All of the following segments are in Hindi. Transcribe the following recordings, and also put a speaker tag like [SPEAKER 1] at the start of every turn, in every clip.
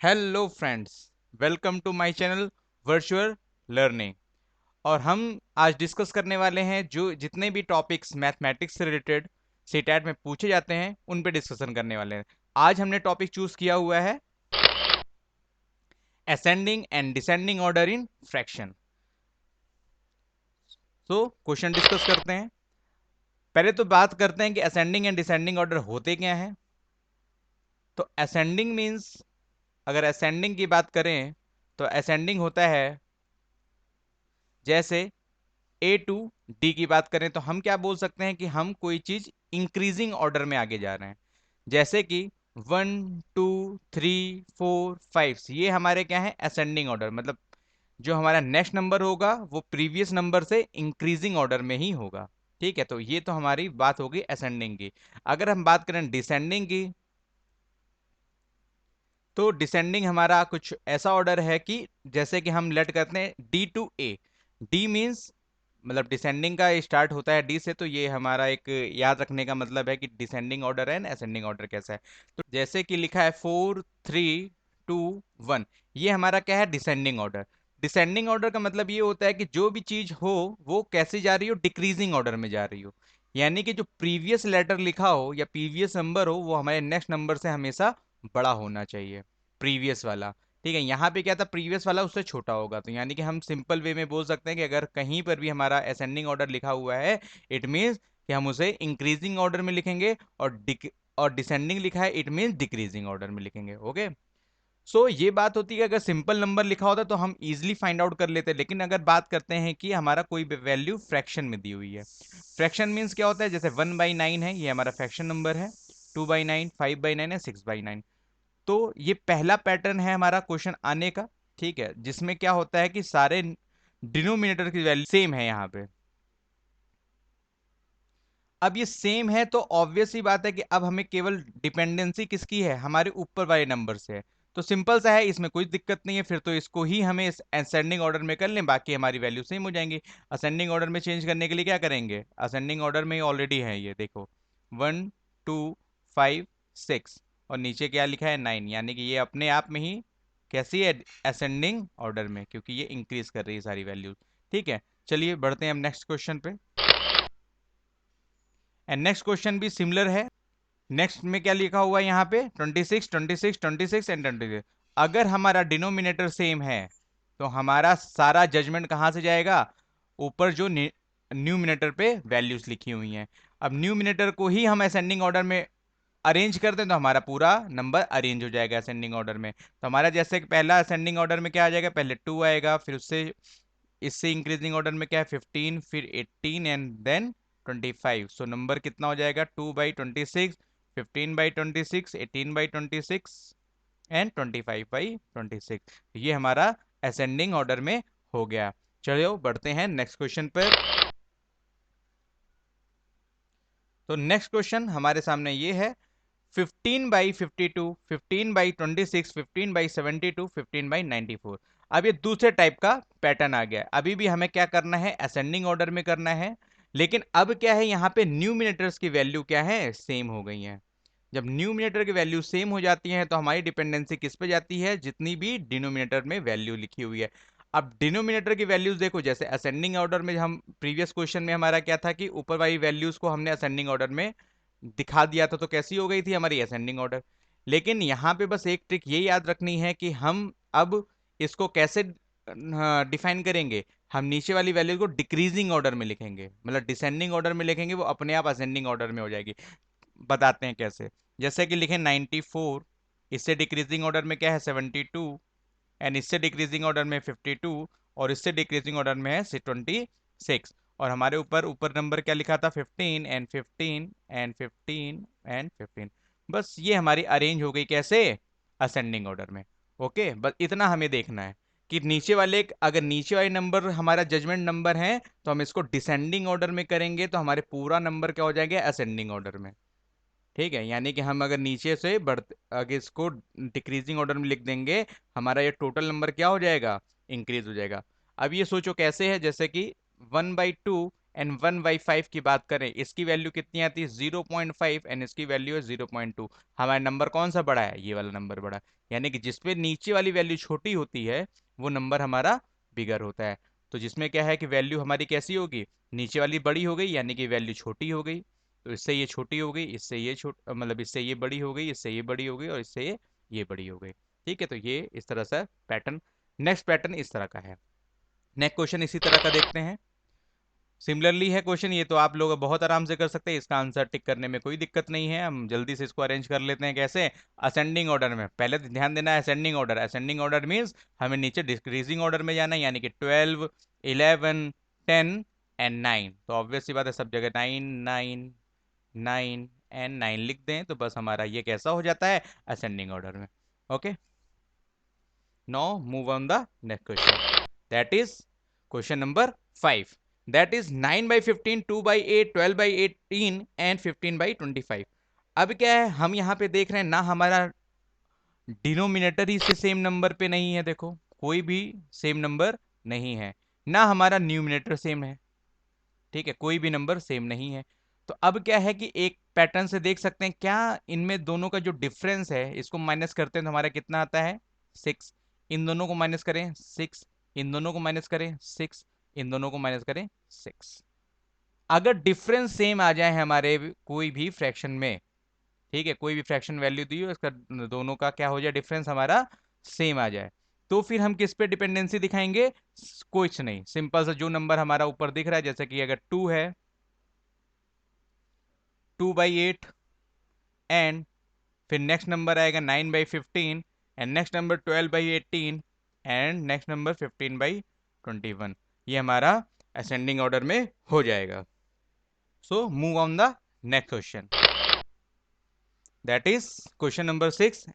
[SPEAKER 1] Hello friends, welcome to my channel virtual learning. और हम आज डिस्कस करने वाले हैं जो जितने भी टॉपिक्स मैथमेटिक्स से रिलेटेड सीटेट में पूछे जाते हैं उन पे डिस्कशन करने वाले हैं। आज हमने टॉपिक चूज किया हुआ है ascending and descending order in fraction. तो क्वेश्चन डिस्कस करते हैं। पहले तो बात करते हैं कि असेंडिंग एंड डिसेंडिंग ऑर्डर होते क्या हैं। तो असेंडिंग मीन्स, अगर असेंडिंग की बात करें तो असेंडिंग होता है जैसे ए टू डी की बात करें तो हम क्या बोल सकते हैं कि हम कोई चीज इंक्रीजिंग ऑर्डर में आगे जा रहे हैं। जैसे कि 1 2 3 4 5, ये हमारे क्या है असेंडिंग ऑर्डर, मतलब जो हमारा नेक्स्ट नंबर होगा वो प्रीवियस नंबर से इंक्रीजिंग ऑर्डर में ही होगा। ठीक है, तो ये तो हमारी बात होगी असेंडिंग की। अगर हम बात करें डिसेंडिंग की, तो डिसेंडिंग हमारा कुछ ऐसा ऑर्डर है कि जैसे कि हम लेट करते हैं D to A. D means, मतलब डिसेंडिंग का स्टार्ट होता है डी से, तो ये हमारा एक याद रखने का मतलब है कि descending order and ascending order कैसा है। तो जैसे कि लिखा है 4 3 2 1, ये हमारा क्या है डिसेंडिंग ऑर्डर। डिसेंडिंग ऑर्डर का मतलब ये होता है कि जो भी चीज हो वो कैसे जा रही हो, डिक्रीजिंग ऑर्डर में जा रही हो। यानी कि जो प्रीवियस लेटर लिखा हो या प्रीवियस नंबर हो वो हमारे नेक्स्ट नंबर से हमेशा बड़ा होना चाहिए, प्रीवियस वाला। ठीक है, यहाँ पे क्या था, प्रीवियस वाला उससे छोटा होगा। तो यानी कि हम सिंपल वे में बोल सकते हैं कि अगर कहीं पर भी हमारा असेंडिंग ऑर्डर लिखा हुआ है, इट मीन्स कि हम उसे इंक्रीजिंग ऑर्डर में लिखेंगे, और डिसेंडिंग लिखा है इट मीन्स डिक्रीजिंग ऑर्डर में लिखेंगे। ओके, सो ये बात होती है कि अगर सिंपल नंबर लिखा होता तो हम इजीली फाइंड आउट कर लेते, लेकिन अगर बात करते हैं कि हमारा कोई वैल्यू फ्रैक्शन में दी हुई है। फ्रैक्शन मीन्स क्या होता है, जैसे 1/9 है, ये हमारा फ्रैक्शन नंबर है। 2/9, 5/9 है, 6/9। तो ये पहला पैटर्न है हमारा क्वेश्चन आने का। ठीक है, जिसमें क्या होता है कि सारे डिनोमिनेटर की वैल्यू सेम है यहाँ पे। अब ये सेम है तो ऑब्वियस ही बात है कि अब हमें केवल डिपेंडेंसी किसकी है, हमारे ऊपर वाले नंबर से है। तो सिंपल सा है, इसमें कोई दिक्कत नहीं है। फिर तो इसको ही हमें असेंडिंग ऑर्डर में कर लें, बाकी हमारी वैल्यू सेम हो जाएंगी। असेंडिंग ऑर्डर में चेंज करने के लिए क्या करेंगे, असेंडिंग ऑर्डर में ऑलरेडी है, ये देखो 1 2 5 6, और नीचे क्या लिखा है 9, यानी कि ये अपने आप में ही कैसी है असेंडिंग ऑर्डर में, क्योंकि ये इंक्रीज कर रही है सारी वैल्यूज। ठीक है, चलिए बढ़ते हैं हम नेक्स्ट क्वेश्चन पे। एंड नेक्स्ट क्वेश्चन भी सिमिलर है। नेक्स्ट में क्या लिखा हुआ है यहाँ पे 26 26 26 एंड 26। अगर हमारा डिनोमिनेटर सेम है तो हमारा सारा जजमेंट कहाँ से जाएगा, ऊपर जो न्यूमिनेटर पे वैल्यूज लिखी हुई हैं। अब न्यूमिनेटर को ही हम असेंडिंग ऑर्डर में अरेंज कर दें तो हमारा पूरा नंबर अरेंज हो जाएगा असेंडिंग ऑर्डर में। तो हमारा जैसे कि पहला असेंडिंग ऑर्डर में क्या आ जाएगा, पहले 2 आएगा, फिर उससे इससे इंक्रीजिंग ऑर्डर में क्या है 15, फिर 18 एंड देन 25। सो नंबर कितना हो जाएगा 2/26, 15/26, 18/26 एंड 25/26। ये हमारा असेंडिंग ऑर्डर में हो गया। चलो बढ़ते हैं नेक्स्ट क्वेश्चन पर। तो नेक्स्ट क्वेश्चन हमारे सामने ये है 15/52, 15/26, 15/72, 15/94। अब ये दूसरे टाइप का पैटर्न आ गया। अभी भी हमें क्या करना है, असेंडिंग ऑर्डर में करना है, लेकिन अब क्या है यहाँ पे न्यूमिनेटर्स की वैल्यू क्या है, सेम हो गई है। जब न्यूमिनेटर की वैल्यू सेम हो जाती है तो हमारी डिपेंडेंसी किस पे जाती है, जितनी भी डिनोमिनेटर में वैल्यू लिखी हुई है। अब डिनोमिनेटर की वैल्यूज देखो, जैसे असेंडिंग ऑर्डर में हम प्रीवियस क्वेश्चन में हमारा क्या था कि ऊपर वाली वैल्यूज को हमने असेंडिंग ऑर्डर में दिखा दिया था, तो कैसी हो गई थी हमारी असेंडिंग ऑर्डर। लेकिन यहाँ पे बस एक ट्रिक ये याद रखनी है कि हम अब इसको कैसे डिफाइन करेंगे। हम नीचे वाली वैल्यू को डिक्रीजिंग ऑर्डर में लिखेंगे, मतलब डिसेंडिंग ऑर्डर में लिखेंगे, वो अपने आप असेंडिंग ऑर्डर में हो जाएगी। बताते हैं कैसे। जैसे कि लिखें 94, इससे डिक्रीजिंग ऑर्डर में क्या है 72, एंड इससे डिक्रीजिंग ऑर्डर में 52, और इससे डिक्रीजिंग ऑर्डर में है 26। और हमारे ऊपर ऊपर नंबर क्या लिखा था 15 एंड 15 एंड 15 एंड 15। बस ये हमारी अरेंज हो गई कैसे, असेंडिंग ऑर्डर में। ओके, बस इतना हमें देखना है कि नीचे वाले, अगर नीचे वाले नंबर हमारा जजमेंट नंबर है तो हम इसको डिसेंडिंग ऑर्डर में करेंगे तो हमारे पूरा नंबर क्या हो जाएगा असेंडिंग ऑर्डर में। ठीक है, यानी कि हम अगर नीचे से बढ़ते अगर इसको डिक्रीजिंग ऑर्डर में लिख देंगे, हमारा ये टोटल नंबर क्या हो जाएगा, इंक्रीज हो जाएगा। अब ये सोचो कैसे है, जैसे कि 1/2 एंड 1/5 की बात करें, इसकी वैल्यू कितनी आती है 0.5 एंड इसकी वैल्यू है 0.2। हमारा नंबर कौन सा बड़ा है, ये वाला नंबर बड़ा, यानी कि जिसपे नीचे वाली वैल्यू छोटी होती है वो नंबर हमारा बिगर होता है। तो जिसमें क्या है कि वैल्यू हमारी कैसी होगी, नीचे वाली बड़ी हो गई यानी कि वैल्यू छोटी हो गई, तो इससे ये छोटी हो गई, इससे ये मतलब इससे ये बड़ी हो गई, इससे ये बड़ी हो गई और इससे ये बड़ी हो गई। ठीक है, तो ये इस तरह से पैटर्न, नेक्स्ट पैटर्न इस तरह का है। नेक्स्ट क्वेश्चन इसी तरह का देखते हैं। सिमिलरली है क्वेश्चन, ये तो आप लोग बहुत आराम से कर सकते हैं, इसका आंसर टिक करने में कोई दिक्कत नहीं है। हम जल्दी से इसको अरेंज कर लेते हैं। कैसे, असेंडिंग ऑर्डर में। पहले तो ध्यान देना है ascending order, ascending order means हमें नीचे डिक्रीजिंग ऑर्डर में जाना है, यानी कि 12, 11, 10 एंड 9। तो ऑब्वियस सी बात है, सब जगह 9 9 9 एंड 9 लिख दें तो बस हमारा ये कैसा हो जाता है, असेंडिंग ऑर्डर में। Okay, now move on the next question, that is question number 5, that is 9 by 15, 2 by 8, 12 by 18 and 15 by 25। अब क्या है, हम यहाँ पे देख रहे हैं ना, हमारा डिनोमिनेटर ही से सेम नंबर पे नहीं है, देखो कोई भी सेम नंबर नहीं है, ना हमारा न्यूमिनेटर सेम है। ठीक है, कोई भी नंबर सेम नहीं है। तो अब क्या है कि एक पैटर्न से देख सकते हैं क्या इनमें दोनों का जो डिफरेंस है इसको माइनस करते हैं तो हमारा कितना आता है 6। इन दोनों को माइनस करें 6, इन दोनों को माइनस करें 6, इन दोनों को माइनस करें 6। अगर डिफरेंस सेम आ जाए हमारे कोई भी फ्रैक्शन में, ठीक है, कोई भी फ्रैक्शन वैल्यू दी हो, इसका दोनों का क्या हो जाए, डिफरेंस हमारा सेम आ जाए, तो फिर हम किस पे डिपेंडेंसी दिखाएंगे, कुछ नहीं, सिंपल सा जो नंबर हमारा ऊपर दिख रहा है, जैसे कि अगर 2 है, 2/8 एंड फिर नेक्स्ट नंबर आएगा 9/15 and next number 12/18 and next number 15/21। ये हमारा असेंडिंग ऑर्डर में हो जाएगा। So move on the next question, that is question number 6।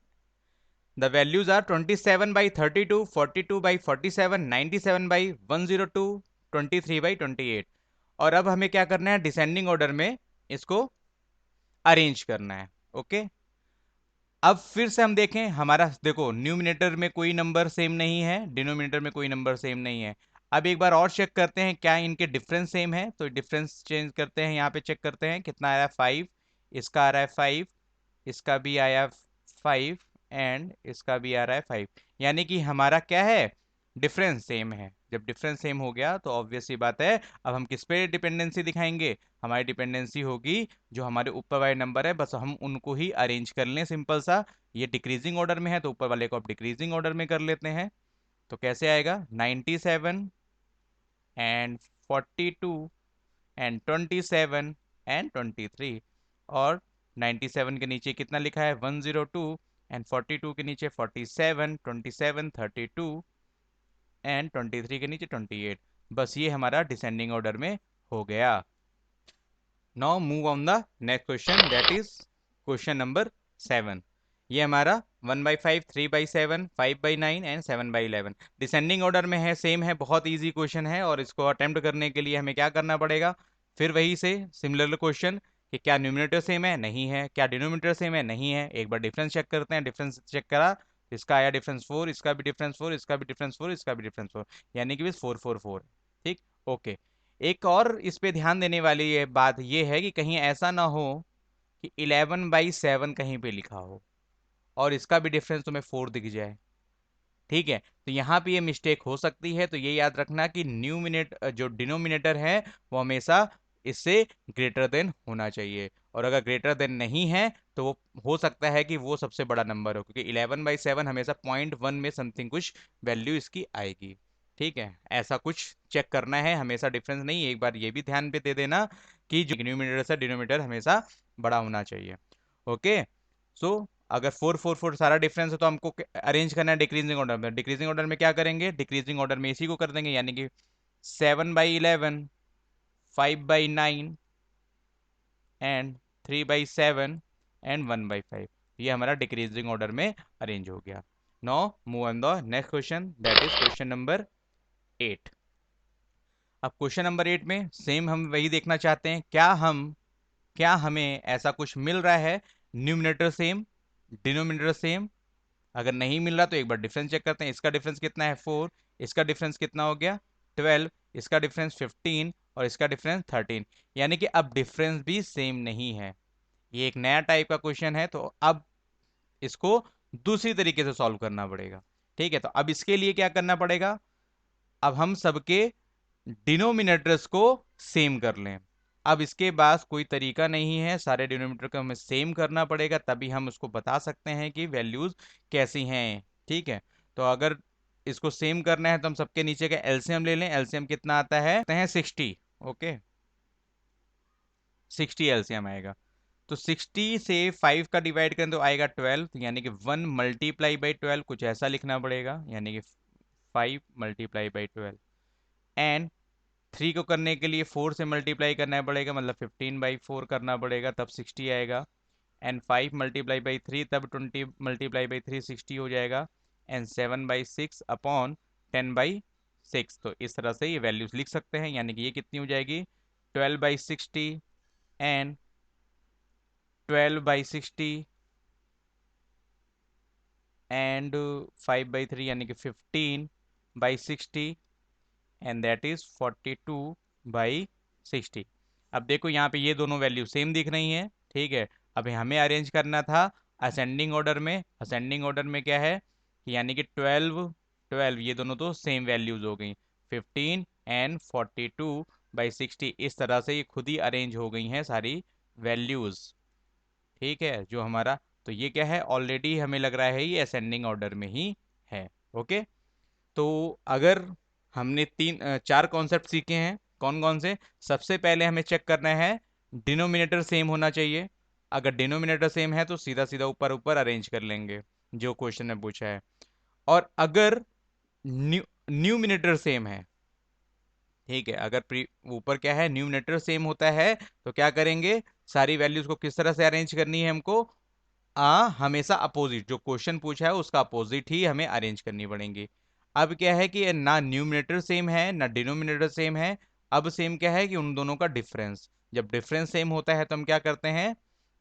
[SPEAKER 1] The values are 27/32, 42/47, 97/102, 23/28। और अब हमें क्या करना है, डिसेंडिंग ऑर्डर में इसको अरेंज करना है। ओके, अब फिर से हम देखें, हमारा देखो न्यूमिनेटर में कोई नंबर सेम नहीं है, डिनोमिनेटर में कोई नंबर सेम नहीं है। अब एक बार और चेक करते हैं क्या इनके डिफरेंस सेम है, तो डिफरेंस चेंज करते हैं, यहाँ पे चेक करते हैं कितना आ रहा है 5, इसका आ रहा है 5, इसका भी आया 5 एंड इसका भी आ रहा है 5, यानी कि हमारा क्या है, डिफरेंस सेम है। जब डिफरेंस सेम हो गया तो ऑब्वियस सी बात है, अब हम किस पे डिपेंडेंसी दिखाएंगे, हमारी डिपेंडेंसी होगी जो हमारे ऊपर वाले नंबर है, बस हम उनको ही अरेंज कर लें, सिंपल सा। ये डिक्रीजिंग ऑर्डर में है तो ऊपर वाले को अब डिक्रीजिंग ऑर्डर में कर लेते हैं। तो कैसे आएगा, 97 एंड 42 एंड 27 एंड 23। और 97 के नीचे कितना लिखा है 102 एंड 42 के नीचे 47, 27, 32 एंड 23 के नीचे 28। बस ये हमारा डिसेंडिंग ऑर्डर में हो गया। Now move on the next question, that is question number 7। ये हमारा 1/5, 3/7, 5/9 एंड 7/11 डिसेंडिंग ऑर्डर में है, सेम है, बहुत इजी क्वेश्चन है। और इसको अटेम्प्ट करने के लिए हमें क्या करना पड़ेगा, फिर वही से सिमिलर क्वेश्चन कि क्या न्यूमिनेटर सेम है, नहीं है, क्या डिनोमिनेटर सेम है, नहीं है। एक बार डिफरेंस चेक करते हैं, डिफरेंस चेक करा, इसका आया डिफरेंस 4, इसका भी डिफरेंस 4, इसका भी डिफरेंस 4, इसका भी डिफरेंस 4, यानी कि बस 4 4 4। ठीक, ओके। एक और इस पे ध्यान देने वाली ये बात ये है कि कहीं ऐसा ना हो कि 11/7 कहीं पे लिखा हो और इसका भी डिफरेंस तुम्हें 4 दिख जाए। ठीक है, तो यहाँ पे ये मिस्टेक हो सकती है, तो ये याद रखना कि जो डिनोमिनेटर है वो हमेशा इससे ग्रेटर देन होना चाहिए, और अगर ग्रेटर देन नहीं है तो वो हो सकता है कि वो सबसे बड़ा नंबर हो, क्योंकि 11/7 हमेशा 0.1 में समथिंग कुछ वैल्यू इसकी आएगी। ठीक है, ऐसा कुछ चेक करना है, हमेशा डिफरेंस नहीं। एक बार ये भी ध्यान पे दे देना कि जो न्यूमिनेटर से डिनोमिनेटर हमेशा बड़ा होना चाहिए। ओके, सो अगर 4 4 4 सारा डिफरेंस है तो हमको अरेंज करना है डिक्रीजिंग ऑर्डर में। डिक्रीजिंग ऑर्डर में क्या करेंगे, डिक्रीजिंग ऑर्डर में इसी को कर देंगे, यानी कि 7/11, 5/9 एंड 3/7 एंड 1/5। ये हमारा डिक्रीजिंग ऑर्डर में अरेंज हो गया। Now move on the next question, that is question number 8। अब क्वेश्चन नंबर 8 में सेम हम वही देखना चाहते हैं, क्या हमें ऐसा कुछ मिल रहा है, न्यूमिनेटर सेम, डिनोमिनेटर सेम। अगर नहीं मिल रहा तो एक बार डिफरेंस चेक करते हैं, इसका डिफरेंस कितना है 4, इसका डिफरेंस कितना हो गया 12, इसका डिफरेंस 15 और इसका डिफरेंस 13, यानी कि अब डिफरेंस भी सेम नहीं है। ये एक नया टाइप का क्वेश्चन है, तो अब इसको दूसरी तरीके से सॉल्व करना पड़ेगा। ठीक है, तो अब इसके लिए क्या करना पड़ेगा, अब हम सबके डिनोमिनेटर्स को सेम कर लें। अब इसके पास कोई तरीका नहीं है, सारे डिनोमिनेटर को हमें सेम करना पड़ेगा, तभी हम उसको बता सकते हैं कि वैल्यूज कैसी हैं। ठीक है, तो अगर इसको सेम करना है तो हम सबके नीचे का एलसीएम ले लें। एलसीएम कितना आता है 60। ओके, 60 एलसीएम आएगा। तो 60 से 5 का डिवाइड करें तो आएगा 12, यानी कि 1 मल्टीप्लाई बाई 12 कुछ ऐसा लिखना पड़ेगा, यानी कि 5 मल्टीप्लाई बाई 12। एंड 3 को करने के लिए 4 से मल्टीप्लाई करना पड़ेगा, मतलब 15/4 करना पड़ेगा, तब 60 आएगा। एंड 5 मल्टीप्लाई बाई 3, तब 20 मल्टीप्लाई बाई 3 60 हो जाएगा। And 7/6 upon 10/6। तो इस तरह से ये वैल्यूज लिख सकते हैं, यानी कि ये कितनी हो जाएगी 12/60 एंड 12/60 एंड 5/3, यानी कि 15/60 एंड दैट इज 42/60। अब देखो यहाँ पे ये दोनों वैल्यू सेम दिख रही हैं। ठीक है, अभी हमें अरेंज करना था असेंडिंग ऑर्डर में। असेंडिंग ऑर्डर में क्या है कि यानी कि 12 12, ये दोनों तो सेम वैल्यूज हो गई, 15 एंड 42/60। इस तरह से ये खुद ही अरेंज हो गई हैं सारी वैल्यूज। ठीक है, जो हमारा, तो ये क्या है, ऑलरेडी हमें लग रहा है ये असेंडिंग ऑर्डर में ही है। ओके, तो अगर हमने चार कॉन्सेप्ट सीखे हैं, कौन कौन से, सबसे पहले हमें चेक करना है डिनोमिनेटर सेम होना चाहिए। अगर डिनोमिनेटर सेम है तो सीधा सीधा ऊपर ऊपर अरेंज कर लेंगे जो क्वेश्चन ने पूछा है। और अगर न्यूमिनेटर सेम है, ठीक है, अगर ऊपर क्या है न्यूमिनेटर सेम होता है, तो क्या करेंगे, सारी वैल्यूज को किस तरह से अरेंज करनी है हमको, हमेशा अपोजिट, जो क्वेश्चन पूछा है उसका अपोजिट ही हमें अरेंज करनी पड़ेंगी। अब क्या है कि ना न्यूमिनेटर सेम है ना डिनोमिनेटर सेम है। अब सेम क्या है कि उन दोनों का डिफरेंस, जब डिफरेंस सेम होता है तो हम क्या करते हैं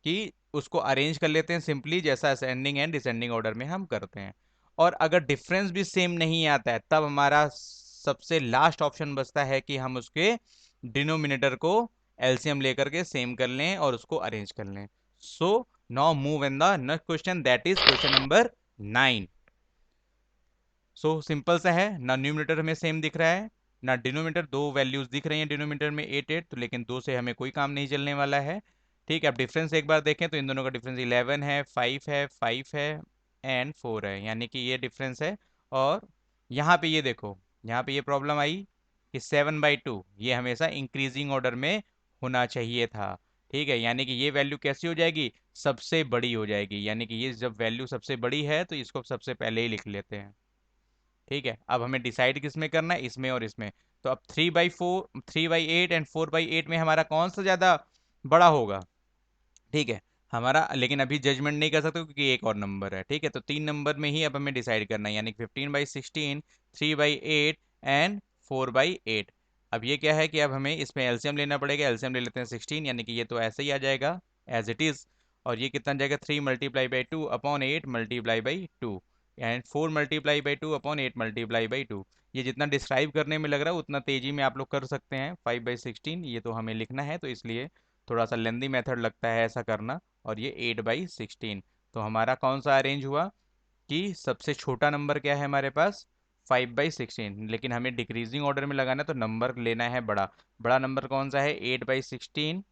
[SPEAKER 1] कि उसको अरेंज कर लेते हैं सिंपली, जैसा असेंडिंग एंड डिसेंडिंग ऑर्डर में हम करते हैं। और अगर डिफरेंस भी सेम नहीं आता है, तब हमारा सबसे लास्ट ऑप्शन बचता है कि हम उसके डिनोमिनेटर को एलसीएम लेकर के सेम कर लें और उसको अरेंज कर लें। So now move in the next question, that is question number 9। So simple सा है, ना न्यूमिनेटर हमें सेम दिख रहा है ना डिनोमिनेटर, दो वैल्यूज दिख रही हैं डिनोमिनेटर में 8 8, तो लेकिन दो से हमें कोई काम नहीं चलने वाला है। ठीक है, अब डिफरेंस एक बार देखें तो इन दोनों का डिफरेंस 11 है, 5 है, 5 है एंड 4 है, यानी कि ये डिफरेंस है। और यहाँ पे ये देखो, यहाँ पे ये प्रॉब्लम आई कि 7/2 ये हमेशा इंक्रीजिंग ऑर्डर में होना चाहिए था। ठीक है, यानी कि ये वैल्यू कैसी हो जाएगी, सबसे बड़ी हो जाएगी, यानी कि ये जब वैल्यू सबसे बड़ी है तो इसको सबसे पहले ही लिख लेते हैं। ठीक है, अब हमें डिसाइड किस में करना है, इसमें और इसमें। तो अब 3/4, 3/8 एंड 4/8 में हमारा कौन सा ज़्यादा बड़ा होगा। ठीक है, हमारा, लेकिन अभी जजमेंट नहीं कर सकते क्योंकि एक और नंबर है। ठीक है, तो 3 नंबर में ही अब हमें डिसाइड करना है, यानी 15/16, 3/8 एंड 4/8। अब ये क्या है कि अब हमें इसमें एलसीएम लेना पड़ेगा। एलसीएम ले लेते हैं 16, यानी कि ये तो ऐसे ही आ जाएगा एज इट इज। और ये कितना जाएगा 3 × 2/2 अपॉन 8 × 2 एंड 4 × 2/2 अपॉन 8 × 2। ये जितना डिस्क्राइब करने में लग रहा है उतना तेजी में आप लोग कर सकते हैं। 5/16 ये तो हमें लिखना है, तो इसलिए थोड़ा सा लेंदी मेथड लगता है ऐसा करना। और ये 8/16, तो हमारा कौन सा अरेंज हुआ कि सबसे छोटा नंबर क्या है हमारे पास 5/16, लेकिन हमें डिक्रीजिंग ऑर्डर में लगाना है तो नंबर लेना है बड़ा। बड़ा नंबर कौन सा है 8/16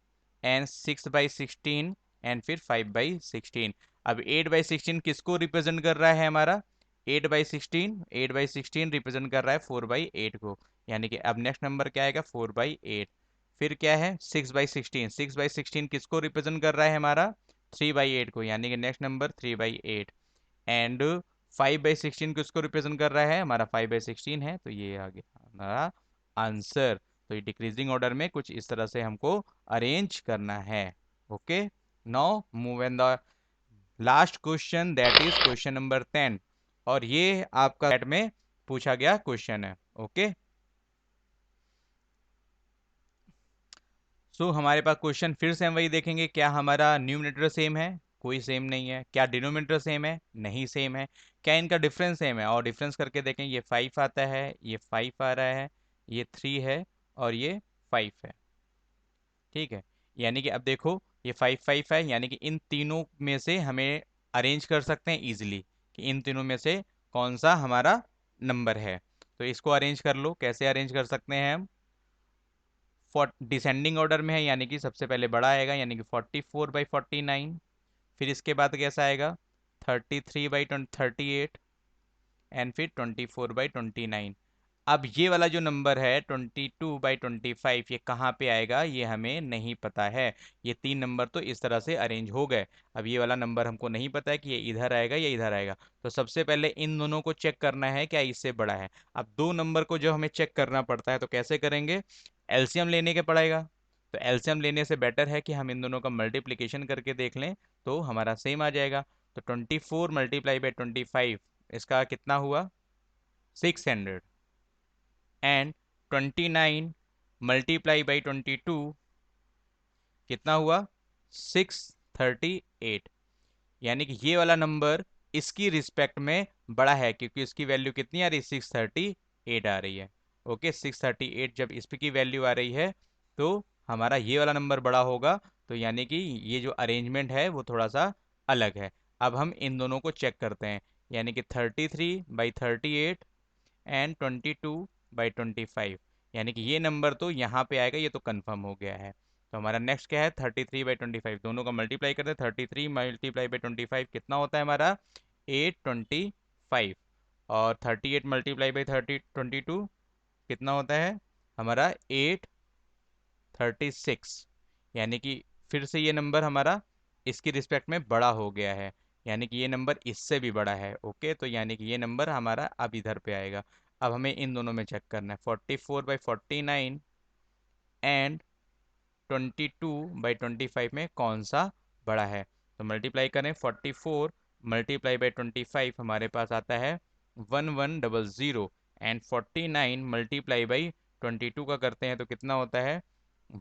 [SPEAKER 1] एंड 6/16 एंड फिर 5/16। अब 8/16 किसको रिप्रेजेंट कर रहा है हमारा, 8/16 रिप्रेजेंट कर रहा है 4/8 को, यानी कि अब नेक्स्ट नंबर क्या आएगा 4/8। फिर क्या है 6/16, 6/16 किसको रिप्रेजेंट कर रहा है हमारा 3/8 को, यानी कि नेक्स्ट नंबर 3/8। एंड 5/16 किसको रिप्रेजेंट कर रहा है हमारा 5/16 है, तो ये आ गया हमारा आंसर। तो ये डिक्रीजिंग ऑर्डर में कुछ इस तरह से हमको अरेंज करना है। Okay, now move in the last question, that is question number 10। और ये आपका सेट में पूछा गया क्वेश्चन है। ओके, सो हमारे पास क्वेश्चन फिर से हम वही देखेंगे, क्या हमारा न्यूमिनेटर सेम है, कोई सेम नहीं है। क्या डिनोमिनेटर सेम है, नहीं सेम है। क्या इनका डिफरेंस सेम है, और डिफरेंस करके देखें, ये 5 आता है, ये 5 आ रहा है, ये 3 है और ये 5 है। ठीक है, यानी कि अब देखो ये 5 5 है, यानी कि इन तीनों में से हमें अरेंज कर सकते हैं इजीली कि इन तीनों में से कौन सा हमारा नंबर है। तो इसको अरेंज कर लो। कैसे अरेंज कर सकते हैं हम? डिसेंडिंग ऑर्डर में है, यानी कि सबसे पहले बड़ा आएगा, यानी कि 44/49। फिर इसके बाद कैसा आएगा? 33/38। एंड फिर 24/29। अब ये वाला जो नंबर है 22/25, ये कहाँ पे आएगा ये हमें नहीं पता है। ये तीन नंबर तो इस तरह से अरेंज हो गए। अब ये वाला नंबर हमको नहीं पता है कि ये इधर आएगा या इधर आएगा। तो सबसे पहले इन दोनों को चेक करना है क्या इससे बड़ा है। अब दो नंबर को जो हमें चेक करना पड़ता है तो कैसे करेंगे? एलसीएम लेने के पड़ेगा। तो एलसीएम लेने से बेटर है कि हम इन दोनों का मल्टीप्लिकेशन करके देख लें तो हमारा सेम आ जाएगा। तो 24 × 25, इसका कितना हुआ? 600। एंड 29 × 22 कितना हुआ? 638। यानी कि ये वाला नंबर इसकी रिस्पेक्ट में बड़ा है क्योंकि इसकी वैल्यू कितनी आ रही है? 638 आ रही है। ओके, 638 जब इस की वैल्यू आ रही है तो हमारा ये वाला नंबर बड़ा होगा। तो यानी कि ये जो अरेंजमेंट है वो थोड़ा सा अलग है। अब हम इन दोनों को चेक करते हैं, यानी कि 33/38 एंड 22/25, यानी कि ये नंबर तो यहाँ पे आएगा, ये तो कंफर्म हो गया है। तो हमारा नेक्स्ट क्या है? 33/25, दोनों का मल्टीप्लाई करते हैं। 33 × 25 कितना होता है हमारा? 825। और 38 × 30 22 कितना होता है हमारा? 836। यानी कि फिर से ये नंबर हमारा इसकी रिस्पेक्ट में बड़ा हो गया है, यानी कि ये नंबर इससे भी बड़ा है। ओके, तो यानी कि ये नंबर हमारा अब इधर पे आएगा। अब हमें इन दोनों में चेक करना है, 44/49 एंड 22/25 में कौन सा बड़ा है। तो मल्टीप्लाई करें, 44 × 25 हमारे पास आता है 1100। एंड 49 × 22 का करते हैं तो कितना होता है?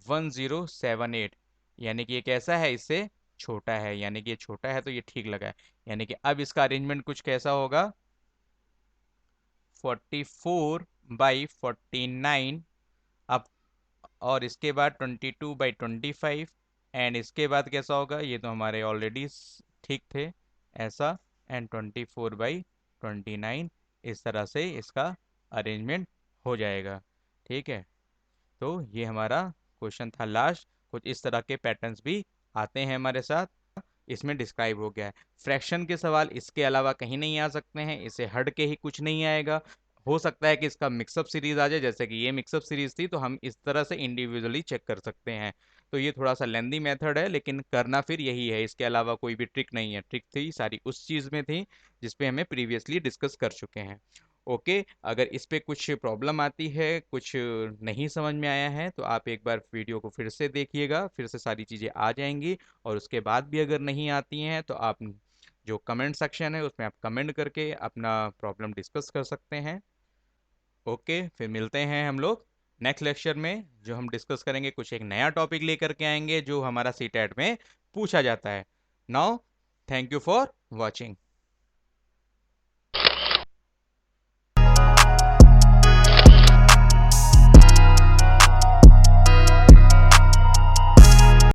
[SPEAKER 1] 1078। यानी कि ये कैसा है? इससे छोटा है, यानी कि ये छोटा है तो ये ठीक लगा है। यानी कि अब इसका अरेंजमेंट कुछ कैसा होगा? 44/49। अब और इसके बाद 22/25। एंड इसके बाद कैसा होगा? ये तो हमारे ऑलरेडी ठीक थे ऐसा। एंड 24/29। इस तरह से इसका अरेंजमेंट हो जाएगा। ठीक है, तो ये हमारा क्वेश्चन था लास्ट। कुछ इस तरह के पैटर्न्स भी आते हैं हमारे साथ, इसमें डिस्क्राइब हो गया है। फ्रैक्शन के सवाल इसके अलावा कहीं नहीं आ सकते हैं, इसे हट के ही कुछ नहीं आएगा। हो सकता है कि इसका मिक्सअप सीरीज आ जाए, जैसे कि ये मिक्सअप सीरीज थी तो हम इस तरह से इंडिविजुअली चेक कर सकते हैं। तो ये थोड़ा सा लेंदी मेथड है, लेकिन करना फिर यही है, इसके अलावा कोई भी ट्रिक नहीं है। ट्रिक थी सारी उस चीज़ में थी जिसपे हमें प्रीवियसली डिस्कस कर चुके हैं। ओके, अगर इस पे कुछ प्रॉब्लम आती है, कुछ नहीं समझ में आया है तो आप एक बार वीडियो को फिर से देखिएगा, फिर से सारी चीज़ें आ जाएंगी। और उसके बाद भी अगर नहीं आती हैं तो आप जो कमेंट सेक्शन है उसमें आप कमेंट करके अपना प्रॉब्लम डिस्कस कर सकते हैं। ओके, फिर मिलते हैं हम लोग नेक्स्ट लेक्चर में, जो हम डिस्कस करेंगे कुछ एक नया टॉपिक लेकर के आएंगे जो हमारा सीटेट में पूछा जाता है। Now thank you for watching.